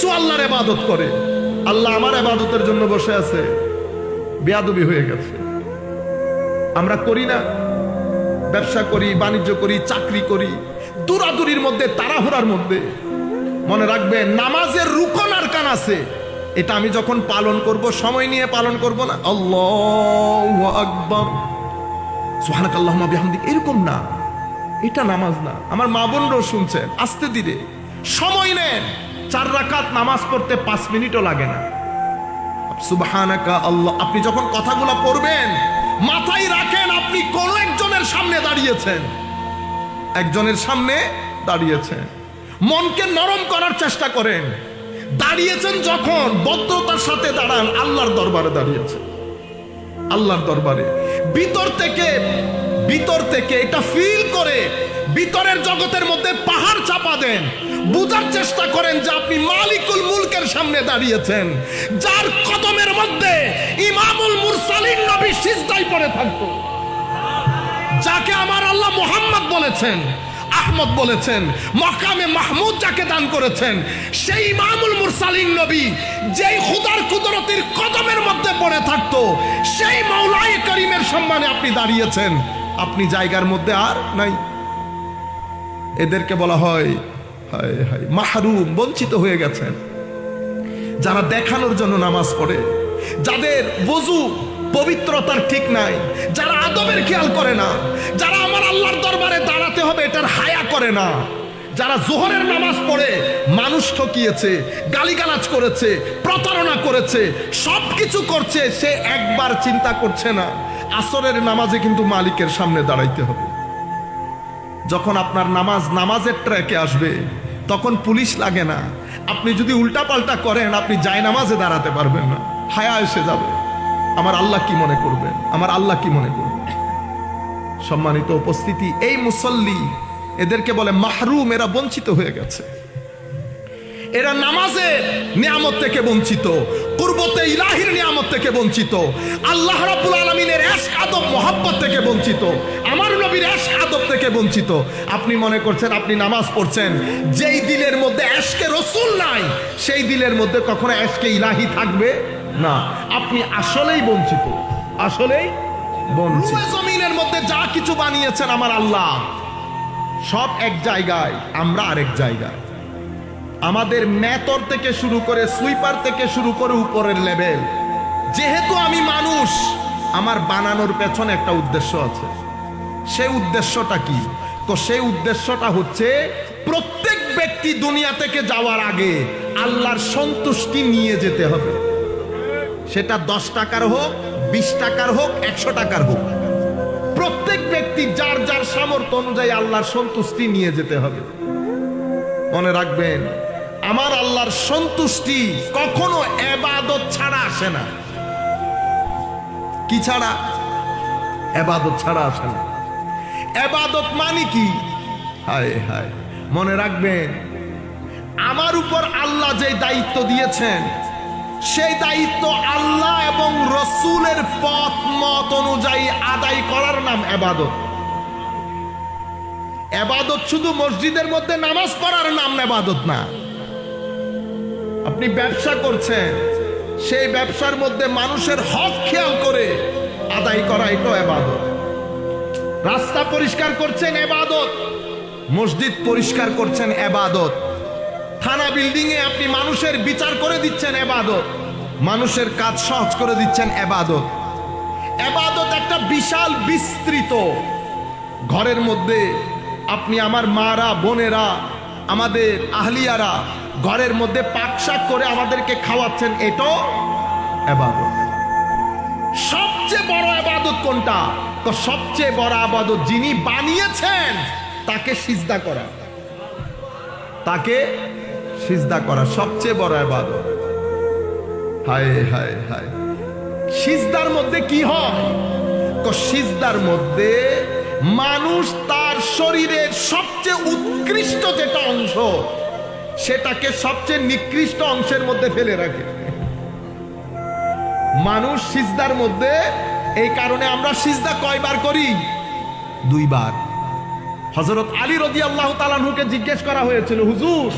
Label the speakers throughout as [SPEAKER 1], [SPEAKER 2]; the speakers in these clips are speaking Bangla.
[SPEAKER 1] কিছু আল্লাহর ইবাদত করে, আল্লাহ আমার ইবাদতের জন্য বসে আছে, বেয়াদবি হয়ে গেছে। আমরা করি না? ব্যবসা করি, বাণিজ্য করি, চাকরি করি, দূরাদূরির মধ্যে, তাড়াহুড়ার মধ্যে। মনে রাখবেন, নামাজের রুকন আরকান আছে, এটা আমি যখন পালন করব, সময় নিয়ে পালন করব না, আল্লাহু আকবার, সুবহানাকাল্লাহুম্মা বিহামদিক, এরকম না। এটা নামাজ না। আমার মা বোনরাও শুনছেন, আস্তে ধীরে সময় নেন। 4 রাকাত নামাজ পড়তে 5 মিনিটও লাগে না। সুবহানাকা আল্লাহ, আপনি যখন কথাগুলো পড়বেন মাথায় রাখেন আপনি কোন একজনের সামনে দাঁড়িয়েছেন, একজনের সামনে দাঁড়িয়েছেন। মনকে নরম করার চেষ্টা করেন। দাঁড়িয়েছেন যখন, বদ্ধতার সাথে দাঁড়ান, আল্লাহর দরবারে দাঁড়িয়েছেন, আল্লাহর দরবারে। ভিতর থেকে এটা ফিল করে ভিতরের জগতের মধ্যে পাহাড় চাপা দেন। বুঝার চেষ্টা করেন যে আপনি মালিকুল মুলকের সামনে দাঁড়িয়েছেন, যার কদমের মধ্যে ইমামুল মুরসালিন নবী সিজদায় পড়ে থাকতো, যাকে আমার আল্লাহ মুহাম্মদ বলেছেন, আহমদ বলেছেন, মাকামে মাহমুদ যাকে দান করেছেন, সেই ইমামুল মুরসালিন নবী যেই খুদার কুদরতের কদমের মধ্যে পড়ে থাকতো, সেই মাওলায়ে করিমের সম্মানে আপনি দাঁড়িয়েছেন। আপনি জায়গার মধ্যে আর নাই। এদেরকে বলা হয় মাহরুম, বঞ্চিত হয়ে গেছেন। যারা দেখানোর জন্য নামাজ পড়ে, যাদের ওযু পবিত্রতার ঠিক নাই, যারা আদবের খেয়াল করে না, যারা আমার আল্লাহর দরবারে দাঁড়াতে হবে এটার হায়া করে না, যারা জোহরের নামাজ পড়ে মানুষ ঠকিয়েছে, গালিগালাজ করেছে, প্রতারণা করেছে, সবকিছু করছে, সে একবার চিন্তা করছে না আসরের নামাজে কিন্তু মালিকের সামনে দাঁড়াইতে হবে। যখন আপনার নামাজের ট্র্যাকে আসবে তখন পুলিশ লাগে না। আপনি যদি উল্টাপাল্টা করেন আপনি জায়নামাজে দাঁড়াতে পারবেন না, হায়া এসে যাবে। আমার আল্লাহ কি মনে করবেন, আমার আল্লাহ কি মনে করবেন? সম্মানিত উপস্থিতি, এই মুসল্লি, এদেরকে বলে মাহরুম। এরা বঞ্চিত হয়ে গেছে, এরা নামাজের নিয়ামত থেকে বঞ্চিত, কুরবতে ইলাহির নিয়ামত থেকে বঞ্চিত, আল্লাহ রাব্বুল আলামিনের ইশক আদব মোহাব্বত থেকে বঞ্চিত, আমার নবীর ইশক আদব থেকে বঞ্চিত। আপনি মনে করছেন আপনি নামাজ পড়ছেন, যেই দিলের মধ্যে ইশকে রাসূল নাই সেই দিলের মধ্যে কখনো ইশকে ইলাহি থাকবে না। আপনি আসলেই বঞ্চিত, আসলেই বঞ্চিত। জমিনের মধ্যে যা কিছু বানিয়েছেন আমার আল্লাহ, সব এক জায়গায়, আমরা আরেক জায়গায়। আমাদের মেথর থেকে শুরু করে, সুইপার থেকে শুরু করে উপরের লেভেল। যেহেতু আমি মানুষ, আমার বানানোর পেছনে একটা উদ্দেশ্য আছে। সেই উদ্দেশ্যটা কি? তো সেই উদ্দেশ্যটা হচ্ছে প্রত্যেক ব্যক্তি দুনিয়া থেকে যাওয়ার আগে আল্লাহর সন্তুষ্টি নিয়ে যেতে হবে। সেটা 10 টাকার হোক, 20 টাকার হোক, 100 টাকার হোক, প্রত্যেক ব্যক্তি যার যার সামর্থ্য অনুযায়ী আল্লাহর সন্তুষ্টি নিয়ে যেতে হবে। মনে রাখবেন, আমার আল্লাহর সন্তুষ্টি কখনো ইবাদত ছাড়া আসে না। কি ছাড়া? ইবাদত ছাড়া আসে না। ইবাদত মানে কি? হায় হায়, মনে রাখবেন, আমার উপর আল্লাহ যে দায়িত্ব দিয়েছেন, সেই দায়িত্ব আল্লাহ এবং রাসূলের পথ মত অনুযায়ী আদায় করার নাম ইবাদত। ইবাদত শুধু মসজিদের মধ্যে নামাজ পড়ার নাম ইবাদত না। আপনি ব্যবসা করছেন, সেই ব্যবসার মধ্যে মানুষের হক খেয়াল করে আদায় করা, এটা ইবাদত। রাস্তা পরিষ্কার করছেন, ইবাদত। মসজিদ পরিষ্কার করছেন, ইবাদত। থানা বিল্ডিং এ আপনি মানুষের বিচার করে দিচ্ছেন, ইবাদত। মানুষের কাজ সহজ করে দিচ্ছেন, ইবাদত। ইবাদত একটা বিশাল বিস্তৃত। ঘরের মধ্যে আপনি, আমার মারা, বোনেরা, আমাদের আহলিয়ারা ঘরের মধ্যে পাকশাক করে আমাদেরকে খাওয়াচ্ছেন, এটাও ইবাদত। সবচেয়ে বড় ইবাদত কোনটা? তো সবচেয়ে বড় ইবাদত যিনি বানিয়েছেন তাকে সিজদা করা, তাকে সিজদা করা সবচেয়ে বড় ইবাদত। হায় হায় হায়, সিজদার মধ্যে কি হয়? তো সিজদার মধ্যে মানুষ তার শরীরের সবচেয়ে উৎকৃষ্ট যেটা অংশ, সেটাকে সবচেয়ে নিকৃষ্ট অংশের মধ্যে ফেলে রাখে মানুষ সিজদার মধ্যে। এই কারণে আমরা সিজদা কয়বার করি? 2 বার। হযরত আলী রাদিয়াল্লাহু তাআলা আনহুকে জিজ্ঞেস করা হয়েছিল, হুজুর,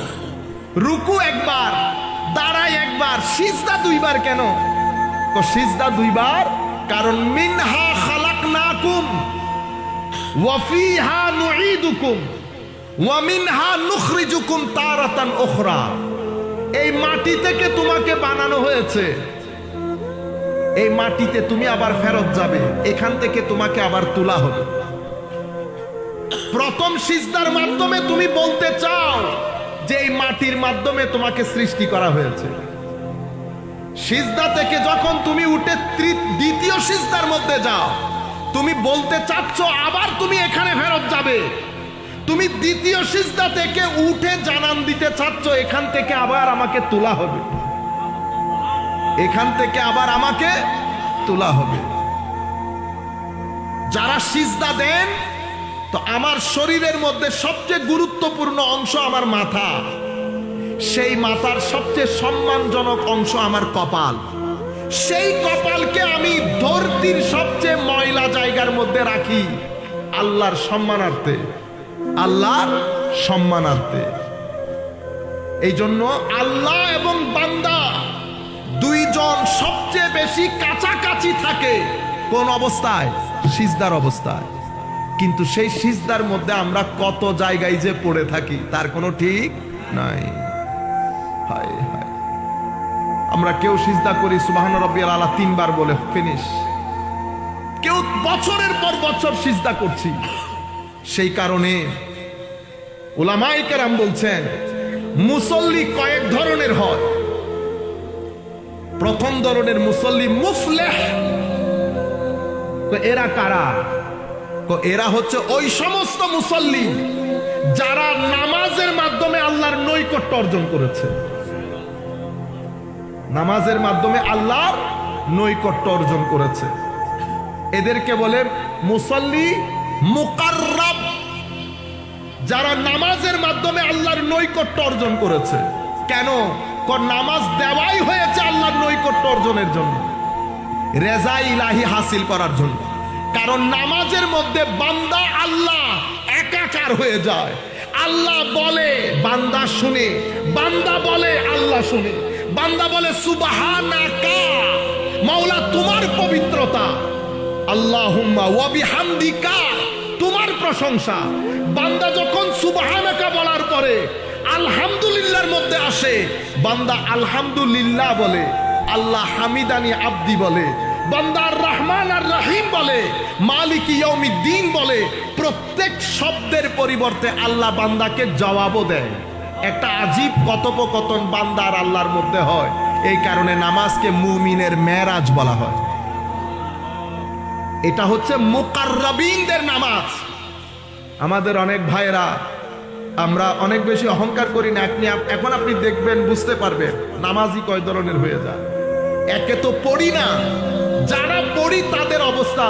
[SPEAKER 1] রুকু 1 বার, দুইবার, সিজদা দুইবার কেন? তো সিজদা দুইবার কারণ মিনহা খালাকনাকুম ওয়া ফিহা নুঈদুকুম ওয়া মিনহা নুখরিজুকুম তারাতান উখরা। এই মাটি থেকে তোমাকে বানানো হয়েছে, এই মাটিতে তুমি আবার ফেরত যাবে, এখান থেকে তোমাকে আবার তোলা হবে। প্রথম সিজদার মাধ্যমে তুমি বলতে চাও যে এই মাটির মাধ্যমে তোমাকে সৃষ্টি করা হয়েছে। সিজদা থেকে যখন তুমি উঠে দ্বিতীয় সিজদার মধ্যে যাও, তুমি বলতে চাচ্ছ আবার তুমি এখানে ফেরত যাবে। তুমি দ্বিতীয় সিজদা থেকে উঠে জানান দিতে চাচ্ছ এখান থেকে আবার আমাকে তোলা হবে, এখান থেকে আবার আমাকে তোলা হবে। যারা সিজদা দেন, তো আমার শরীরের মধ্যে সবচেয়ে গুরুত্বপূর্ণ অংশ আমার মাথা, সেই মাথার সবচেয়ে সম্মানজনক অংশ আমার কপাল। সেই কপালকে আমি ধরতির সবচেয়ে ময়লা জায়গার মধ্যে রাখি আল্লাহর সম্মানার্থে, আল্লাহর সম্মানার্থে। এই জন্য আল্লাহ এবং বান্দা দুইজন সবচেয়ে বেশি কাছাকাছি থাকে কোন অবস্থায়? সিজদার অবস্থায়। কিন্তু সেই সিজদার মধ্যে আমরা কত জায়গায় যে পড়ে থাকি তার কোনো ঠিক নাই। হায় হায়, আমরা কেউ সিজদা করি সুবহান রাব্বিয়াল আলা 3 বার বলে ফিনিশ, কেউ বছরের পর বছর সিজদা করছি। সেই কারণে উলামায়ে কেরাম বলছেন মুসল্লি কয়েক ধরনের হয়। প্রথম ধরনের মুসল্লি মুফলিহ। তো এরা কারা? তো এরা হচ্ছে ওই সমস্ত মুসল্লি যারা নামাজের মাধ্যমে আল্লাহর নৈকট্য অর্জন করেছে, নামাজের মাধ্যমে আল্লাহর নৈকট্য অর্জন করেছে। এদেরকে বলে মুসল্লি মুকাররাব, যারা নামাজের মাধ্যমে আল্লাহর নৈকট্য অর্জন করেছে। কেন? নামাজ দেওয়াই হয়েছে আল্লাহর নৈকট্য অর্জনের জন্য, রেজা ইলাহি হাসিল করার জন্য। কারণ নামাজের মধ্যে বান্দা আল্লাহ একাকার হয়ে যায়। আল্লাহ বলে বান্দা শুনে, বান্দা বলে আল্লাহ শুনে। বান্দা বলে সুবহানাকা, মাওলা তোমার পবিত্রতা, আল্লাহুম্মা ওয়া বিহামদিকা, তোমার প্রশংসা। বান্দা যখন সুবহানাকা বলার পরে আলহামদুলিল্লাহর মধ্যে আসে, বান্দা আলহামদুলিল্লাহ বলে, আল্লাহ হামিদানি আব্দি বলে, বান্দা আর রহমান আর রহিম বলে, মালিক ইয়াউমিদ্দিন বলে। প্রত্যেক শব্দের পরিবর্তে আল্লাহ বান্দাকে জবাবও দেয়। একটা আজীব কথোপকথন বান্দা আর আল্লাহর মধ্যে হয়। এই কারণে নামাজকে মুমিনের মেরাজ বলা হয়। এটা হচ্ছে মুকাররাবিনদের নামাজ। আমাদের অনেক ভাইরা আমরা অনেক বেশি অহংকার করি না। এখন আপনি দেখবেন, বুঝতে পারবেন নামাজই কয় ধরনের হয়ে যায়। একে তো পড়ি না, যারা পড়ি তাদের অবস্থা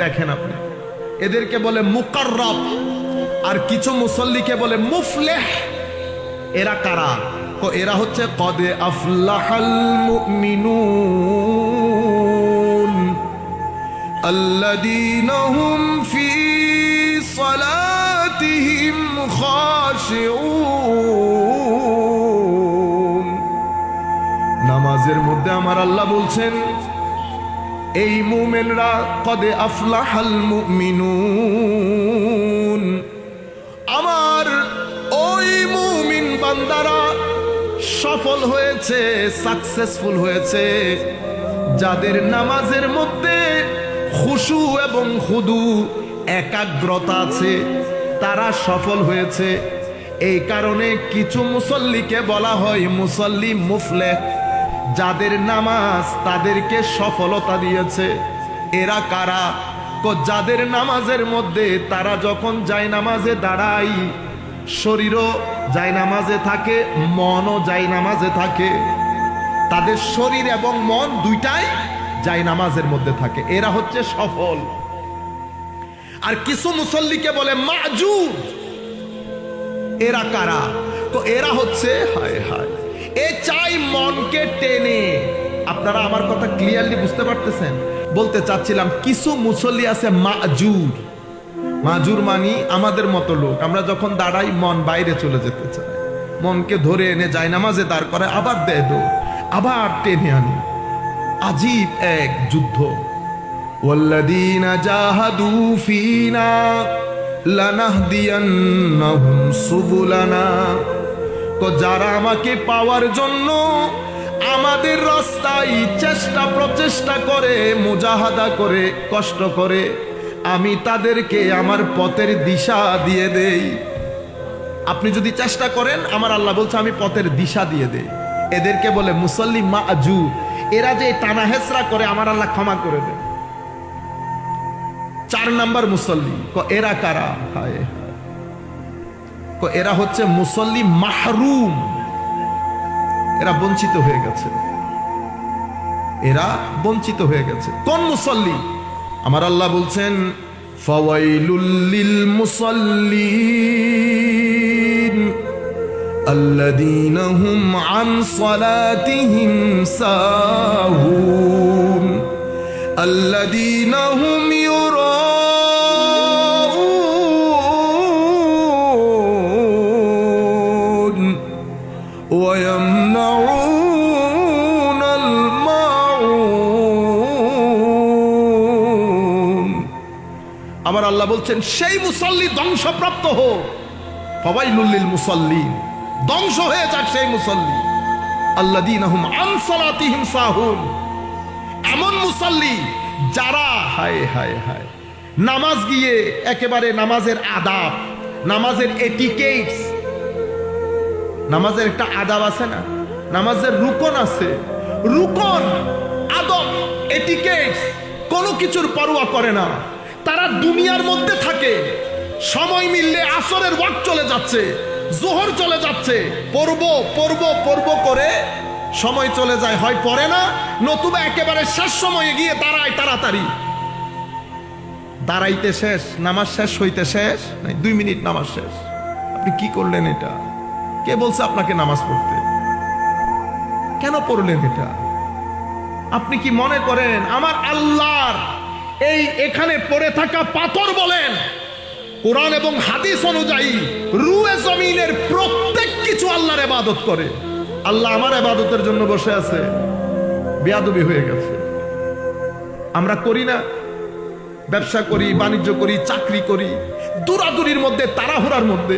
[SPEAKER 1] দেখেন আপনি। এদেরকে বলে মুকাররাব, আর কিছু মুসল্লিকে বলে মুফলিহ। এরা কারা? এরা হচ্ছে কদে আফলাহাল মুমিনুন আল্লাযীনা হুম ফি সালাতিহিম খাশিউন। নামাজের মধ্যে আমার আল্লাহ বলছেন এই মুমিনরা কদে আফলাহাল মুমিনুন, আমার ওই মুমিন বান্দারা সফল হয়েছে, সাকসেসফুল হয়েছে, যাদের নামাজের মধ্যে খুশু এবং খুদু একাগ্রতা আছে, তারা সফল হয়েছে। এই কারণে কিছু মুসল্লিকে বলা হয় মুসল্লি মুফলিহ, যাদের নামাজ তাদেরকে সফলতা দিয়েছে। এরা কারা? যাদের নামাজের মধ্যে তারা যখন যায় নামাজে দাঁড়ায়, শরীরও যায় নামাজে থাকে, মনও যায় নামাজে থাকে। তাদের শরীর এবং মন দুইটাই যায় নামাজের মধ্যে থাকে। এরা হচ্ছে সফল। আর কিছু মুসল্লিকে বলে মাজুর। এরা কারা? তো এরা হচ্ছে হায় হায়, এ চাই মনকে টেনে। আপনারা আমার কথা ক্লিয়ারলি বুঝতে পারতেছেন? বলতে চাচ্ছিলাম কিছু মুসল্লি আছে মাজুর। মাজুর মানি আমাদের মতো লোক, আমরা যখন দাঁড়াই মন বাইরে চলে যেতে চায়, মনকে ধরে এনে যায় নামাজে দাঁড় করে, আবার দেয় দৌড়, আবার টেনে আনি। আজীব এক যুদ্ধ। ওয়াল্লাযীনা জাহাদু ফীনা লানাহদিয়ান্নাহুম সুবুলানা। তো যারা আমাকে পাওয়ার জন্য আমাদের রাস্তায় চেষ্টা প্রচেষ্টা করে, মুজাহাদা করে, কষ্ট করে, আমি তাদেরকে আমার পথের দিশা দিয়ে দেই। আপনি যদি চেষ্টা করেন, আমার আল্লাহ বলছে আমি পথের দিশা দিয়ে দেই। এদেরকে বলে মুসল্লি মাজু। এরা যে টানা হেসরা করে, আমার আল্লাহ ক্ষমা করে দেন। 4 নাম্বার মুসল্লি। এরা কারা? হায়, এরা হচ্ছে মুসল্লি মাহরুম। এরা বঞ্চিত হয়ে গেছে, এরা বঞ্চিত হয়ে গেছে। কোন মুসল্লি? আমার আল্লাহ বলছেন ফাওয়াইলুল লিল মুসাল্লিন আল্লাযীনা হুম আন সালাতিহিম সাহুন আল্লাযীনা হুম يراءون ويمنعون الماعون। আমার আল্লাহ বলছেন সেই মুসল্লি ধ্বংসপ্রাপ্ত হোক। ফাওয়াইলুল লিল মুসাল্লিন, ধ্বংস হয়ে যাক সেই মুসল্লি। আল্লাযীনা হুম আন সালাতিহিম সাহুন, এমন মুসল্লি যারা হায় হায় হায় নামাজ গিয়ে একেবারে নামাজের আদাব, নামাজের এটিকেটস, নামাজের একটা আদাব আছে না, নামাজের রুকন আছে, রুকন আদব এটিকেটস কোনো কিছুর পরোয়া করে না। তারা দুনিয়ার মধ্যে থাকে, সময় মিললে আসরের ওয়াক্ত চলে যাচ্ছে, জোহর চলে যাচ্ছে, পড়ব পড়ব পড়ব করে সময় চলে যায়, হয় পড়ে না, নতুবা একেবারে শেষ সময়ে গিয়ে দাঁড়ায় তাড়াতাড়ি। দাঁড়াইতে শেষ, নামাজ শেষ হইতে শেষ নাই 2 মিনিট নামাজ শেষ। আপনি কি করলেন এটা? কে বলছে আপনাকে নামাজ পড়তে? কেন পড়লেন এটা? আপনি কি মনে করেন আমার আল্লাহর এই এখানে পড়ে থাকা পাথর বলেন, কোরআন এবং হাদিস অনুযায়ী রুয়ে জমিনের প্রত্যেক কিছু আল্লাহর ইবাদত করে? আল্লাহ আমার ইবাদতের জন্য বসে আছে? বেয়াদবি হয়ে গেছে। আমরা করি না? ব্যবসা করি, বাণিজ্য করি, চাকরি করি, দূরাদূরির মধ্যে, তাড়াহুড়ার মধ্যে।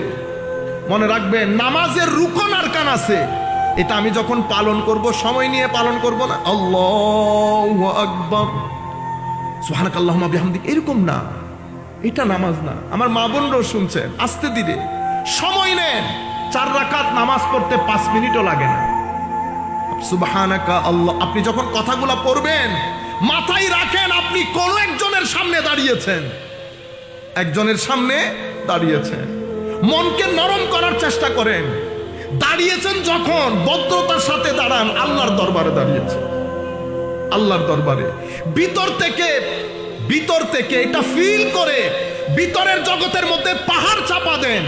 [SPEAKER 1] মনে রাখবেন নামাজের রুকন আরকান আছে, এটা আমি যখন পালন করব সময় নিয়ে পালন করব না, আল্লাহু আকবার সুবহানাকাল্লাহুম্মা বিহামদিক, এরকম না। এটা নামাজ না। আমার মা বোনরাও শুনছেন, আস্তে ধীরে সময় নেন। 4 রাকাত নামাজ পড়তে 5 মিনিটও লাগে না। সুবহানাকা আল্লাহ, আপনি যখন কথাগুলো পড়বেন মাথায় রাখেন আপনি কোন একজনের সামনে দাঁড়িয়েছেন, একজনের সামনে দাঁড়িয়েছেন। মনকে নরম করার চেষ্টা করেন। দাঁড়িয়েছেন যখন ভদ্রতার সাথে দাঁড়ান, আল্লাহর দরবারে দাঁড়িয়েছেন, আল্লাহর দরবারে। ভিতর থেকে এটা ফিল করে ভিতরের জগতের মধ্যে পাহাড় চাপা দেন।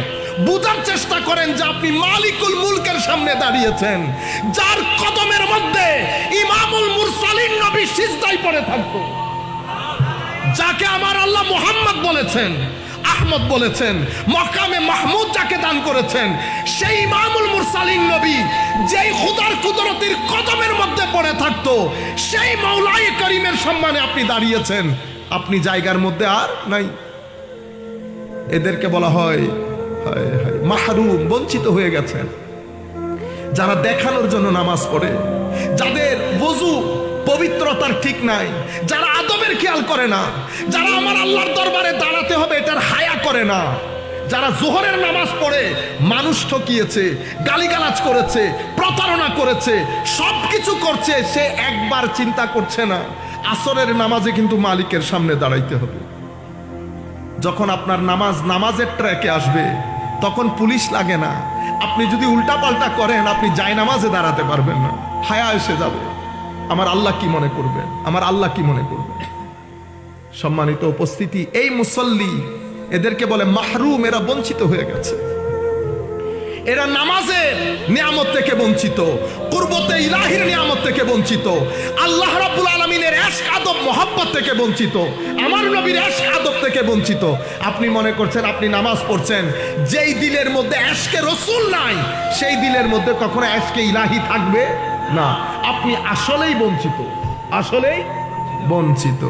[SPEAKER 1] বুঝার চেষ্টা করেন যে আপনি মালিকুল মুলকের সামনে দাঁড়িয়েছেন, যার কদমের মধ্যে ইমামুল মুরসালিন নবী সিজদায় পড়ে থাকতো, যাকে আমার আল্লাহ মুহাম্মদ বলেছেন, আহমদ বলেছেন, মকামে মাহমুদ যাকে দান করেছেন, সেই ইমামুল মুরসালিন নবী যেই খুদার কুদরতের কদমের মধ্যে পড়ে থাকতো, সেই মাওলায়ে করিমের সম্মানে আপনি দাঁড়িয়েছেন। আপনি জায়গার মধ্যে আর নাই। এদেরকে বলা হয় মাহরুম, বঞ্চিত হয়ে গেছেন। যারা দেখানোর জন্য নামাজ পড়ে, যাদের ওযু পবিত্রতার ঠিক নাই, যারা আদবের খেয়াল করে না, যারা আমার আল্লাহর দরবারে দাঁড়াতে হবে এটার হায়া করে না, যারা জোহরের নামাজ পড়ে মানুষ ঠকিয়েছে, গালিগালাজ করেছে, প্রতারণা করেছে, সবকিছু করছে, সে একবার চিন্তা করছে না আসরের নামাজে কিন্তু মালিকের সামনে দাঁড়াইতে হবে। যখন আপনার নামাজের ট্র্যাকে আসবে তখন পুলিশ লাগে না। আপনি যদি উল্টাপাল্টা করেন আপনি জায়নামাজে দাঁড়াতে পারবেন না, হায়া এসে যাবে। আমার আল্লাহ কি মনে করবেন? আমার আল্লাহ কি মনে করবেন? সম্মানিত উপস্থিতি, এই মুসল্লি এদেরকে বলে মাহরুম। এরা বঞ্চিত হয়ে গেছে, এরা নামাজের নিয়ামত থেকে বঞ্চিত, কুরবতে ইলাহির নিয়ামত থেকে বঞ্চিত, আল্লাহ রাব্বুল আলামিনের ইশক আদব মোহাব্বত থেকে বঞ্চিত, আমার নবীর ইশক আদব থেকে বঞ্চিত। আপনি মনে করছেন আপনি নামাজ পড়ছেন, যেই দিলের মধ্যে ইশকে রাসূল নাই সেই দিলের মধ্যে কখনো ইশকে ইলাহি থাকবে? না, আপনি আসলেই বঞ্চিত, আসলেই বঞ্চিত।